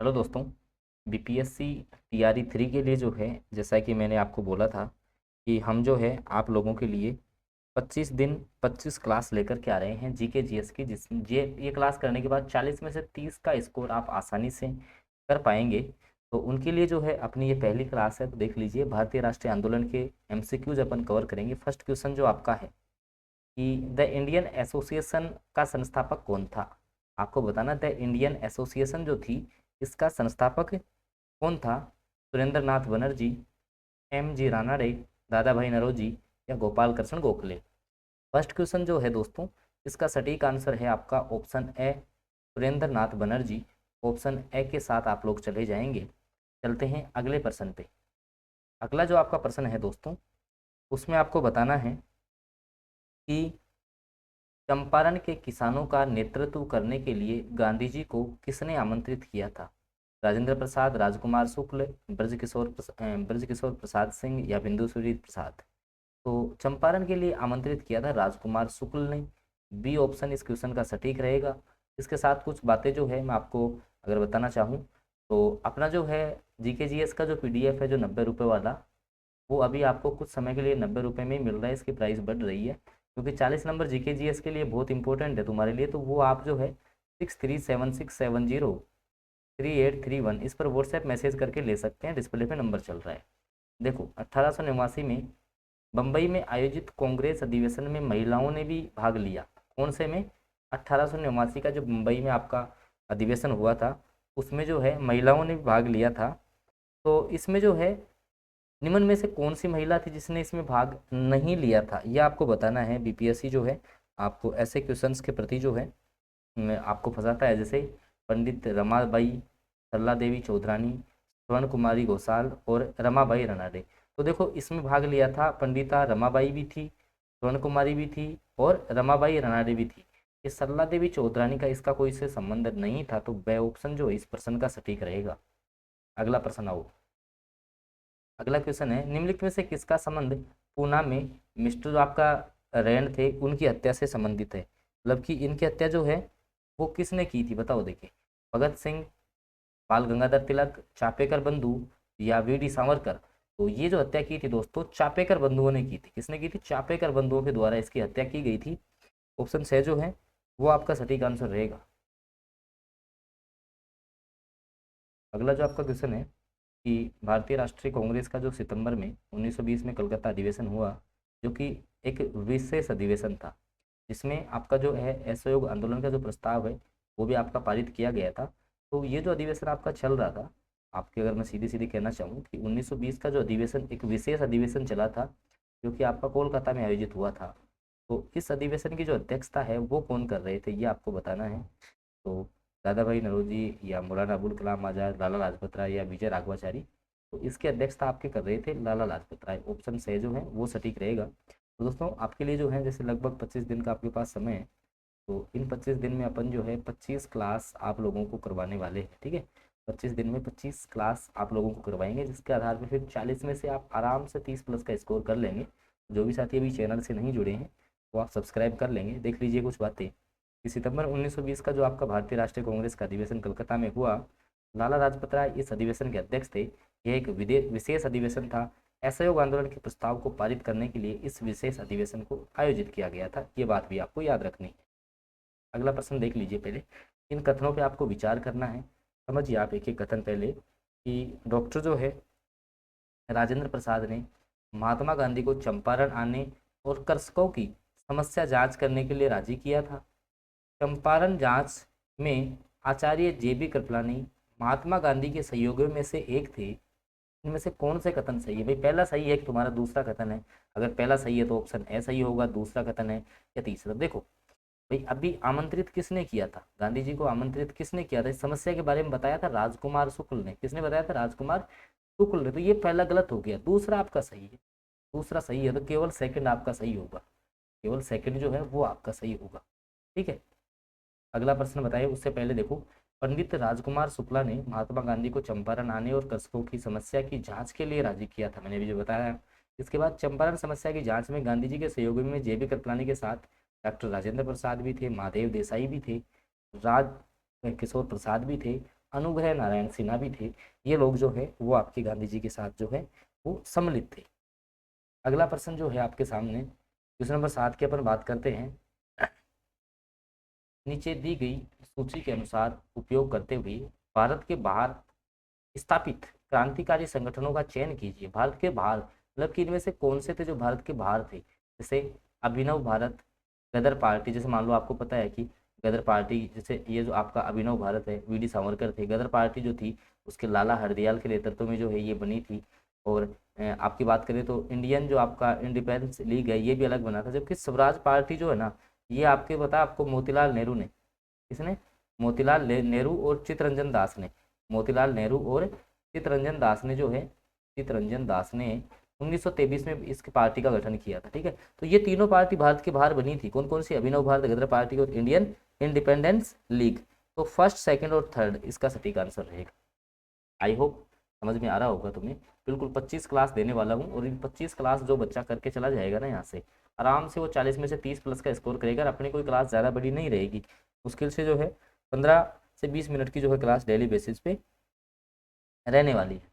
Hello दोस्तों। BPSC TRE 3 के लिए जो है, जैसा कि मैंने आपको बोला था कि हम जो है आप लोगों के लिए 25 दिन 25 क्लास लेकर के आ रहे हैं जीके जीएस की। जिस ये क्लास करने के बाद 40 में से 30 का स्कोर आप आसानी से कर पाएंगे। तो उनके लिए जो है अपनी ये पहली क्लास है। तो देख लीजिए, भारतीय राष्ट्रीय आंदोलन के एमसीक्यूज अपन कवर करेंगे। फर्स्ट क्वेश्चन जो आपका है कि द इंडियन एसोसिएशन का संस्थापक कौन था। आपको बताना, द इंडियन एसोसिएशन जो थी इसका संस्थापक कौन था। सुरेंद्र नाथ बनर्जी, एम जी रानाडे, दादा भाई नरोजी या गोपाल कृष्ण गोखले। फर्स्ट क्वेश्चन जो है दोस्तों, इसका सटीक आंसर है आपका option A, Surendra Nath Banerjee. Option A के साथ आप लोग चले जाएंगे। चलते हैं अगले प्रश्न पे। अगला जो आपका प्रश्न है दोस्तों, उसमें आपको बताना है कि चंपारण के किसानों का नेतृत्व करने के लिए गांधी जी को किसने आमंत्रित किया था। राजेंद्र प्रसाद, राजकुमार शुक्ल, ब्रजकिशोर प्रसाद सिंह या बिंदुश्री प्रसाद। तो चंपारण के लिए आमंत्रित किया था राजकुमार शुक्ल ने। बी ऑप्शन इस क्वेश्चन का सटीक रहेगा। इसके साथ कुछ बातें जो है मैं आपको अगर बताना चाहूँ तो अपना जो है जीके जीएस का जो पीडीएफ है, जो 90 रुपये वाला, वो अभी आपको कुछ समय के लिए 90 रुपये में ही मिल रहा है। इसकी प्राइस बढ़ रही है क्योंकि 40 नंबर जीके जीएस के लिए बहुत इंपॉर्टेंट है तुम्हारे लिए। तो वो आप जो है 6376703831 इस पर व्हाट्सएप मैसेज करके ले सकते हैं। डिस्प्ले पे नंबर चल रहा है। देखो, 1889 में बम्बई में आयोजित कांग्रेस अधिवेशन में महिलाओं ने भी भाग लिया। कौन से में? 1889 का जो मुंबई में आपका अधिवेशन हुआ था, उसमें जो है महिलाओं ने भी भाग लिया था। तो इसमें जो है निम्न में से कौन सी महिला थी जिसने इसमें भाग नहीं लिया था, यह आपको बताना है। बीपीएससी जो है आपको ऐसे क्वेश्चंस के प्रति जो है आपको फंसाता है। जैसे पंडित रमाबाई, सरला देवी चौधरानी, स्वर्ण कुमारी घोषाल और रमाबाई रनाडे। तो देखो, इसमें भाग लिया था पंडिता रमाबाई भी थी, स्वर्ण कुमारी भी थी और रमाबाई रनाडे भी थी। ये सरला देवी चौधरानी का इसका कोई से संबंध नहीं था। तो बे ऑप्शन जो है इस प्रश्न का सटीक रहेगा। अगला प्रश्न आओ। अगला क्वेश्चन है, निम्नलिखित में से किसका संबंध पूना में मिस्टर जो आपका रैंड थे उनकी हत्या से संबंधित है। मतलब कि इनकी हत्या जो है वो किसने की थी, बताओ। देखिए, भगत सिंह, बाल गंगाधर तिलक, चापेकर बंधु या वीडी सावरकर। तो ये जो हत्या की थी दोस्तों, चापेकर बंधुओं ने की थी। किसने की थी? चापेकर बंधुओं के द्वारा इसकी हत्या की गई थी। ऑप्शन से जो है वो आपका सटीक आंसर रहेगा। अगला जो आपका क्वेश्चन है कि भारतीय राष्ट्रीय कांग्रेस का जो सितंबर में 1920 में कलकत्ता अधिवेशन हुआ, जो कि एक विशेष अधिवेशन था, जिसमें आपका जो है असहयोग आंदोलन का जो प्रस्ताव है वो भी आपका पारित किया गया था। तो ये जो अधिवेशन आपका चल रहा था, आपके अगर मैं सीधी सीधी कहना चाहूँ कि 1920 का जो अधिवेशन एक विशेष अधिवेशन चला था, जो कि आपका कोलकाता में आयोजित हुआ था। तो इस अधिवेशन की जो अध्यक्षता है वो कौन कर रहे थे, ये आपको बताना है। तो दादा भाई नौरोजी या मौलाना अबुल कलाम आज़ाद, लाला लाजपत राय या विजय राघवाचारी। तो इसकी अध्यक्षता आपके कर रहे थे लाला लाजपत राय। ऑप्शन से जो है वो सटीक रहेगा। तो दोस्तों, आपके लिए जो है जैसे लगभग 25 दिन का आपके पास समय है। तो इन 25 दिन में अपन जो है 25 क्लास आप लोगों को करवाने वाले हैं। ठीक है, 25 दिन में 25 क्लास आप लोगों को करवाएंगे, जिसके आधार पर फिर 40 में से आप आराम से 30 प्लस का स्कोर कर लेंगे। जो भी साथी अभी चैनल से नहीं जुड़े हैं वो आप सब्सक्राइब कर लेंगे। देख लीजिए कुछ बातें कि सितंबर 1920 का जो आपका भारतीय राष्ट्रीय कांग्रेस का अधिवेशन कलकत्ता में हुआ, लाला लाजपत राय इस अधिवेशन के अध्यक्ष थे। यह एक विशेष अधिवेशन था। असहयोग आंदोलन के प्रस्ताव को पारित करने के लिए इस विशेष अधिवेशन को आयोजित किया गया था। ये बात भी आपको याद रखनी है। अगला प्रश्न देख लीजिए। पहले इन कथनों पे आपको विचार करना है। समझिए आप एक एक कथन पहले कि डॉक्टर जो है राजेंद्र प्रसाद ने महात्मा गांधी को चंपारण आने और कृषकों की समस्या जांच करने के लिए राजी किया था। चंपारण जांच में आचार्य जेबी कृपलानी महात्मा गांधी के सहयोगियों में से एक थे। इनमें से कौन से कथन सही है? भाई, पहला सही है कि तुम्हारा दूसरा कथन है? अगर पहला सही है तो ऑप्शन ए सही होगा, दूसरा कथन है या तीसरा। देखो भाई, अभी आमंत्रित किसने किया था? गांधी जी को आमंत्रित किसने किया था? इस समस्या के बारे में बताया था राजकुमार शुक्ल ने। किसने बताया था? राजकुमार शुक्ल ने। तो ये पहला गलत हो गया, दूसरा आपका सही है। दूसरा सही है तो केवल सेकंड आपका सही होगा। केवल सेकंड जो है वो आपका सही होगा। ठीक है, अगला प्रश्न बताइए। उससे पहले देखो, पंडित राजकुमार शुक्ला ने महात्मा गांधी को चंपारण आने और कृषकों की समस्या की जांच के लिए राजी किया था, मैंने भी जो बताया। इसके बाद चंपारण समस्या की जांच में गांधी जी के सहयोगी में जेबी कृपलानी के साथ डॉक्टर राजेंद्र प्रसाद भी थे, महादेव देसाई भी थे, राज किशोर प्रसाद भी थे, अनुग्रह नारायण सिन्हा भी थे। ये लोग जो है वो आपके गांधी जी के साथ जो है वो सम्मिलित थे। अगला प्रश्न जो है आपके सामने क्वेश्चन नंबर 7 की अपन बात करते हैं। नीचे दी गई सूची के अनुसार उपयोग करते हुए भारत के बाहर स्थापित क्रांतिकारी संगठनों का चयन कीजिए। भारत के बाहर मतलब कि इनमें से कौन से थे जो भारत के बाहर थे? जैसे अभिनव भारत, गदर पार्टी, जैसे मान लो आपको पता है कि गदर पार्टी, जैसे ये जो आपका अभिनव भारत है वीडी सावरकर थे। गदर पार्टी जो थी उसके लाला हरदयाल के नेतृत्व में जो है ये बनी थी। और आपकी बात करें तो इंडियन जो आपका इंडिपेंडेंस लीग है ये भी अलग बना था। जबकि स्वराज पार्टी जो है ना, ये आपके बता आपको मोतीलाल नेहरू ने, किसने? मोतीलाल नेहरू और चित्तरंजन दास ने, मोतीलाल नेहरू और चित्तरंजन दास ने जो है, चित्तरंजन दास ने 1923 में इस पार्टी का गठन किया था। ठीक है, तो ये तीनों पार्टी भारत के बाहर बनी थी। कौन कौन सी? अभिनव भारत, गदर पार्टी और इंडियन इंडिपेंडेंस लीग। तो फर्स्ट, सेकंड और थर्ड इसका सटीक आंसर रहेगा। आई होप समझ में आ रहा होगा तुम्हें। बिल्कुल 25 क्लास देने वाला हूँ, और इन 25 क्लास जो बच्चा करके चला जाएगा ना यहाँ से, आराम से वो 40 में से 30 प्लस का स्कोर करेगा। अपनी कोई क्लास ज़्यादा बड़ी नहीं रहेगी, मुश्किल से जो है 15 से 20 मिनट की जो है क्लास डेली बेसिस पे रहने वाली है।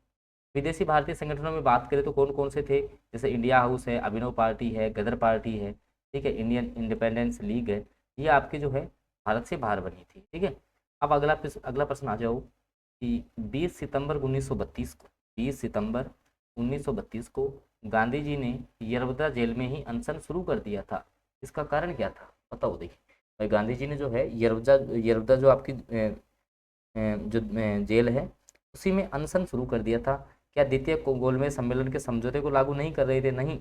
विदेशी भारतीय संगठनों में बात करें तो कौन कौन से थे? जैसे इंडिया हाउस है, अभिनव पार्टी है, गदर पार्टी है, ठीक है, इंडियन इंडिपेंडेंस लीग है। ये आपके जो है भारत से बाहर बनी थी। ठीक है, अब अगला प्रश्न आ जाओ कि 20 सितंबर 1932 को, 20 सितंबर 1932 को गांधी जी ने यरवदा जेल में ही अनशन शुरू कर दिया था। इसका कारण क्या था? बताओ। देखिए भाई, गांधी जी ने जो है यरवदा यरवदा जो आपकी जो जेल है उसी में अनशन शुरू कर दिया था। क्या द्वितीय गोलमेज सम्मेलन के समझौते को लागू नहीं कर रहे थे? नहीं।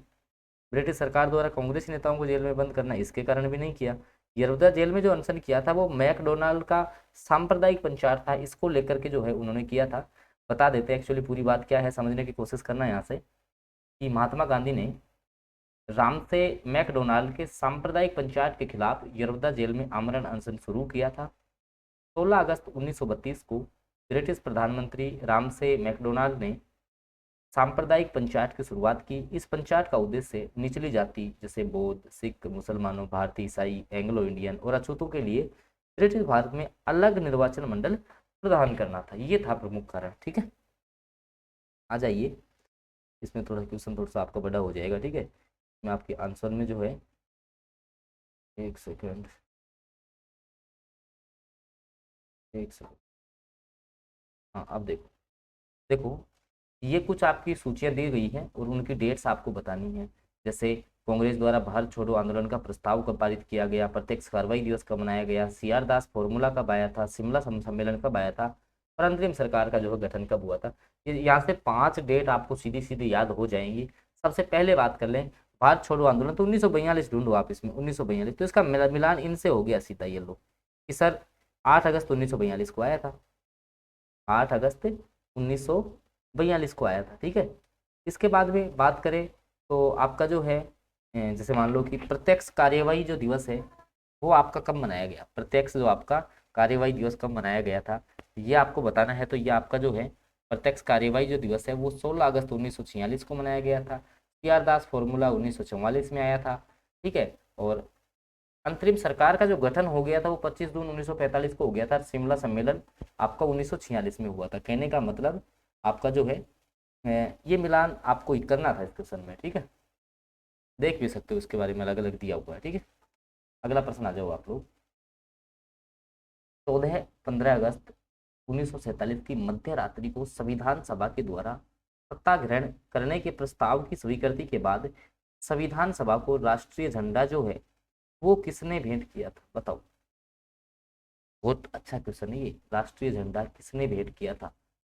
ब्रिटिश सरकार द्वारा कांग्रेसी नेताओं को जेल में बंद करना, इसके कारण भी नहीं किया। यरवदा जेल में जो अनशन किया था वो मैकडोनाल्ड का सांप्रदायिक पंचायत था, इसको लेकर के जो है उन्होंने किया था। बता देते हैं एक्चुअली पूरी बात क्या है, समझने की कोशिश करना यहाँ से। कि महात्मा गांधी ने रामसे मैकडोनाल्ड के सांप्रदायिक पंचायत के खिलाफ यरवदा जेल में आमरण अनशन शुरू किया था। 16 अगस्त 1932 को ब्रिटिश प्रधानमंत्री रामसे मैकडोनाल्ड ने सांप्रदायिक पंचायत की शुरुआत की। इस पंचायत का उद्देश्य निचली जाति जैसे बौद्ध, सिख, मुसलमानों, भारतीय ईसाई, एंग्लो इंडियन और अछूतों के लिए ब्रिटिश भारत में अलग निर्वाचन मंडल प्रदान करना था। ये था प्रमुख कारण। ठीक है, आ जाइए, इसमें थोड़ा क्वेश्चन थोड़ा सा आपका बड़ा हो जाएगा। ठीक है, मैं आपके आंसर में जो है, एक सेकेंड, एक सेकेंड, हाँ अब देखो, देखो ये कुछ आपकी सूचियां दी गई हैं और उनकी डेट्स आपको बतानी है। जैसे कांग्रेस द्वारा भारत छोड़ो आंदोलन का प्रस्ताव कब पारित किया गया, प्रत्यक्ष कार्रवाई दिवस कब मनाया गया, सीआर दास फॉर्मूला कब आया था, शिमला सम्मेलन कब आया था, और अंतरिम सरकार का जो है गठन कब हुआ था। ये यहाँ से 5 डेट आपको सीधी सीधी याद हो जाएंगी। सबसे पहले बात कर लें भारत छोड़ो आंदोलन, तो 1942 ढूंढो आप इसमें, 1942। तो इसका मिलान इनसे हो गया सीधा ये लो कि सर 8 अगस्त 1942 को आया था, 8 अगस्त 1942 को आया था। ठीक है, इसके बाद में बात करें तो आपका जो है जैसे मान लो कि प्रत्यक्ष कार्यवाही जो दिवस है वो आपका कब मनाया गया, प्रत्यक्ष जो आपका कार्यवाही दिवस कब मनाया गया था ये आपको बताना है। तो ये आपका जो है प्रत्यक्ष कार्यवाही जो दिवस है वो 16 अगस्त 1946 को मनाया गया था। सीआर दास फॉर्मूला 1944 में आया था। ठीक है, और अंतरिम सरकार का जो गठन हो गया था वो 25 जून 1945 को हो गया था। शिमला सम्मेलन आपका 1946 में हुआ था। कहने का मतलब आपका जो है ये मिलान आपको ही करना था इस क्वेश्चन में। ठीक है, देख भी सकते हो इसके बारे में अलग अलग दिया हुआ है। ठीक है, अगला प्रश्न आ जाओ आप लोग। 15 अगस्त 1947 की मध्य रात्रि को संविधान सभा के द्वारा सत्ता ग्रहण करने के प्रस्ताव की स्वीकृति के बाद संविधान सभा को राष्ट्रीय झंडा जो है वो किसने भेंट किया था? बताओ। बहुत अच्छा क्वेश्चन है ये, राष्ट्रीय झंडा किसने भेंट किया था?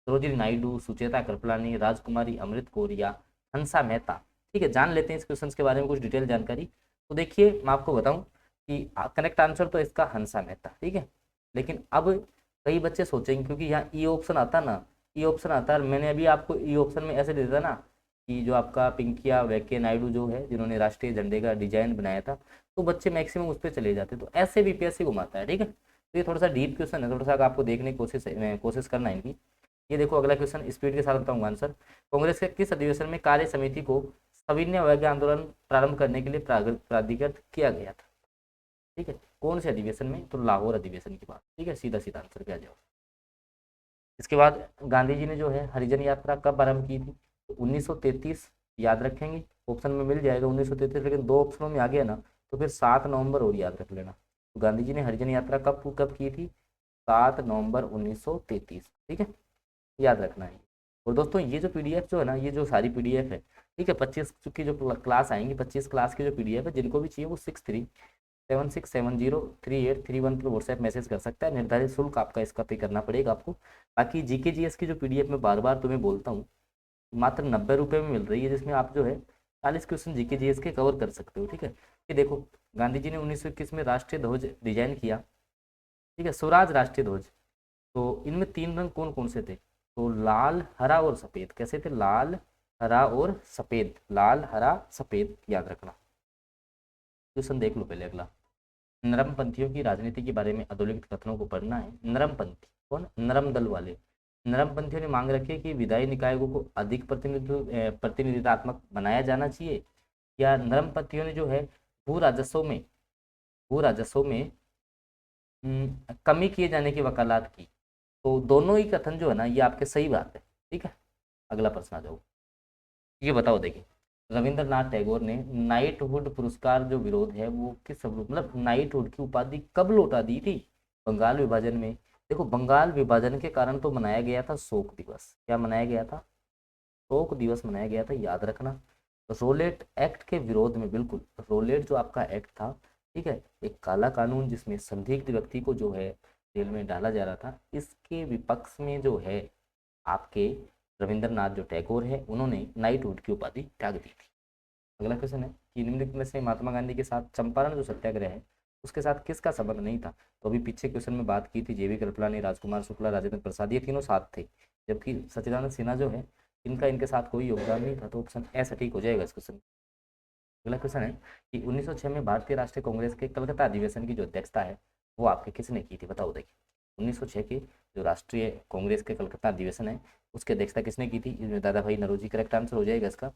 सरोजिनी नायडू, सुचेता कृपलानी, राजकुमारी अमृत कौर या हंसा मेहता? ठीक है, जान लेते हैं इस क्वेश्चन के बारे में कुछ डिटेल जानकारी। तो देखिए मैं आपको बताऊं कि करेक्ट आंसर तो इसका हंसा मेहता। ठीक है, लेकिन अब कई बच्चे सोचेंगे क्योंकि यहाँ ई ऑप्शन आता ना, ई ऑप्शन आता है, मैंने अभी आपको ई ऑप्शन में ऐसे दे दिया ना कि जो आपका पिंकिया वेंकैया नायडू जो है जिन्होंने राष्ट्रीय झंडे का डिजाइन बनाया था, तो बच्चे मैक्सिमम उस पर चले जाते। तो ऐसे बीपीएससी घुमाता है। ठीक है, तो ये थोड़ा सा डीप क्वेश्चन है, थोड़ा सा आपको देखने की कोशिश करना है इनकी। ये देखो अगला क्वेश्चन, स्पीड के साथ बताऊंगा आंसर। कांग्रेस के किस अधिवेशन में कार्य समिति को सविनय अवज्ञा आंदोलन प्रारंभ करने के लिए प्राधिकृत किया गया था? ठीक है, कौन से अधिवेशन में? तो लाहौर अधिवेशन की बात। ठीक है, सीधा सीधा आंसर पे आ जाओ। इसके बाद गांधी जी ने जो है हरिजन यात्रा कब आरंभ की थी? तो 1933, याद रखेंगे, ऑप्शन में मिल जाएगा 1933, लेकिन दो ऑप्शनों में आ गया ना, तो फिर 7 नवंबर और याद रख लेना। तो गांधी जी ने हरिजन यात्रा कब कब की थी? 7 नवंबर 1933, ठीक है, याद रखना है। और दोस्तों ये जो पीडीएफ जो है ना, ये जो सारी पीडीएफ है, ठीक है, 25 की जो क्लास आएंगी, 25 क्लास की जो पीडीएफ है, जिनको भी चाहिए वो 6376703831 पर व्हाट्सएप मैसेज कर सकता है। निर्धारित शुल्क आपका इसका पे करना पड़ेगा आपको। बाकी जीके जीएस की जो पीडीएफ में बार बार तुम्हें बोलता हूँ, मात्र 90 रुपये में मिल रही है, जिसमें आप जो है 40 क्वेश्चन जीके जीएस के कवर कर सकते हो, ठीक है। ये देखो, गांधी जी ने 1921 में राष्ट्रीय ध्वज डिजाइन किया, ठीक है, स्वराज राष्ट्रीय ध्वज। तो इनमें 3 रंग कौन कौन से थे? तो लाल, हरा और सफेद। कैसे थे? लाल, हरा और सफेद, लाल, हरा, सफेद, याद रखना। क्वेश्चन देख लो पहले अगला। नरमपंथियों की राजनीति के बारे में अधोलिखित कथनों को पढ़ना है। नरमपंथी कौन? नरम दल वाले। नरमपंथियों ने मांग रखी है कि विधायी निकायों को अधिक प्रतिनिधित्वात्मक बनाया जाना चाहिए, या नरमपंथियों ने जो है भू राजस्व में भू राजस्व में कमी किए जाने की वकालत की। तो दोनों ही कथन जो है ना, ये आपके सही बात है, ठीक है। अगला प्रश्न आ जाओ, ये बताओ। देखिए, रविंद्रनाथ टैगोर ने नाइटहुड पुरस्कार जो विरोध है वो किस स्वरूप, मतलब नाइटहुड की उपाधि कब लौटा दी थी? बंगाल विभाजन में। देखो, बंगाल विभाजन के कारण तो मनाया गया था शोक दिवस। क्या मनाया गया था? शोक दिवस मनाया गया था, याद रखना। रोलेट एक्ट के विरोध में, बिल्कुल, रोलेट जो आपका एक्ट था, ठीक है, एक काला कानून जिसमें संदिग्ध व्यक्ति को जो है जेल में डाला जा रहा था, इसके विपक्ष में जो है आपके रविंद्रनाथ जो टैगोर है, उन्होंने नाइटहुड की उपाधि त्याग दी थी। अगला क्वेश्चन है कि निम्नलिखित में से महात्मा गांधी के साथ चंपारण जो सत्याग्रह है उसके साथ किसका संबंध नहीं था? तो अभी पीछे क्वेश्चन में बात की थी, जेबी कृपलानी, राजकुमार शुक्ला, राजेंद्र प्रसाद, ये तीनों साथ थे, जबकि सच्चिदानंद सिन्हा जो है, इनका इनके साथ कोई योगदान नहीं था। तो ऑप्शन ए सटीक हो जाएगा इस क्वेश्चन। अगला क्वेश्चन है कि 1906 में भारतीय राष्ट्रीय कांग्रेस के कलकत्ता अधिवेशन की जो अध्यक्षता है वो आपके किसने की थी? बताओ। देखिए, 1906 के जो राष्ट्रीय कांग्रेस के कलकत्ता अधिवेशन है उसकी अध्यक्षता किसने की थी? इसमें दादा भाई नौरोजी करेक्ट आंसर हो जाएगा इसका।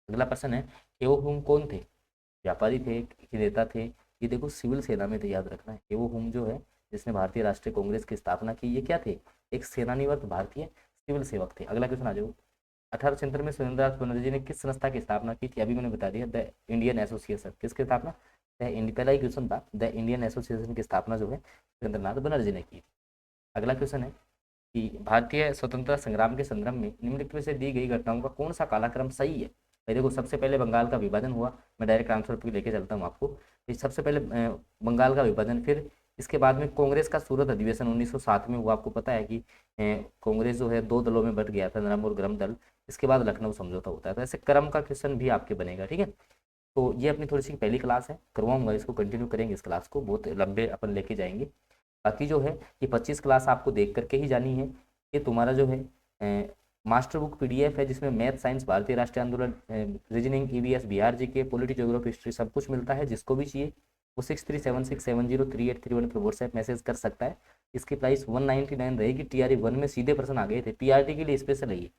अगला प्रश्न है, एवो हुम कौन थे? व्यापारी थे कि नेता थे? ये देखो, सिविल सेना में थे, याद रखना है। एवो हुम जो है, जिसने भारतीय राष्ट्रीय कांग्रेस की स्थापना की, ये क्या थे? एक सेनानिवृत्त भारतीय सिविल सेवक थे। अगला क्वेश्चन आ जाओ। 1876 में सुरेंद्रनाथ बनर्जी ने किस संस्था की स्थापना की थी? अभी मैंने बता दिया, द इंडियन एसोसिएशन। किसकी स्थापना? पहला ही क्वेश्चन था, द इंडियन एसोसिएशन की स्थापना जो है सुरेंद्रनाथ बनर्जी ने की थी। अगला क्वेश्चन है कि भारतीय स्वतंत्रता संग्राम के संदर्भ में निम्नलिखित में से दी गई घटनाओं का कौन सा कालक्रम सही है? भाई देखो, सबसे पहले बंगाल का विभाजन हुआ, मैं डायरेक्ट आंसर पे लेके चलता हूँ आपको। सबसे पहले बंगाल का विभाजन, फिर इसके बाद में कांग्रेस का सूरत अधिवेशन 1907 में हुआ। आपको पता है कि कांग्रेस जो है 2 दलों में बंट गया था, नरम और गरम दल। इसके बाद लखनऊ समझौता होता है। तो ऐसे क्रम का क्वेश्चन भी आपके बनेगा, ठीक है। तो ये अपनी थोड़ी सी पहली क्लास है, करवाऊंगा इसको, कंटिन्यू करेंगे इस क्लास को, बहुत लंबे अपन लेके जाएंगे। बाकी जो है ये 25 क्लास आपको देख करके ही जानी है। ये तुम्हारा जो है मास्टर बुक पीडीएफ है, जिसमें मैथ, साइंस, भारतीय राष्ट्रीय आंदोलन, reasoning, EVS, Bihar GK, polity, geography, history, सब कुछ मिलता है। जिसको भी चाहिए वो 6376703831 पर व्हाट्सएप मैसेज कर सकता है। इसकी प्राइस 199 रहेगी। TRE 1 में सीधे प्रश्न आ गए थे, PRT के लिए स्पेशल है ये,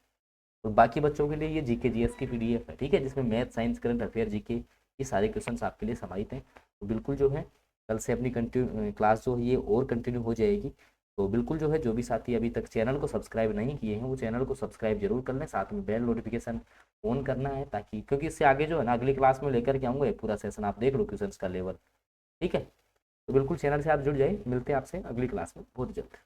और बाकी बच्चों के लिए ये जीके जीएस की पीडीएफ है, ठीक है, जिसमें math, science, current affair, GK, ये सारे क्वेश्चंस आपके लिए समाहित हैं। तो बिल्कुल जो है कल से अपनी कंटिन्यू क्लास जो है ये और कंटिन्यू हो जाएगी। तो बिल्कुल जो है, जो भी साथी अभी तक चैनल को सब्सक्राइब नहीं किए हैं वो चैनल को सब्सक्राइब जरूर कर लें, साथ में बेल नोटिफिकेशन ऑन करना है, ताकि, क्योंकि इससे आगे जो है ना अगली क्लास में लेकर के आऊँगा एक पूरा सेशन, आप देख लो क्वेश्चन का लेवल, ठीक है। तो बिल्कुल चैनल से आप जुड़ जाए, मिलते हैं आपसे अगली क्लास में बहुत जल्द।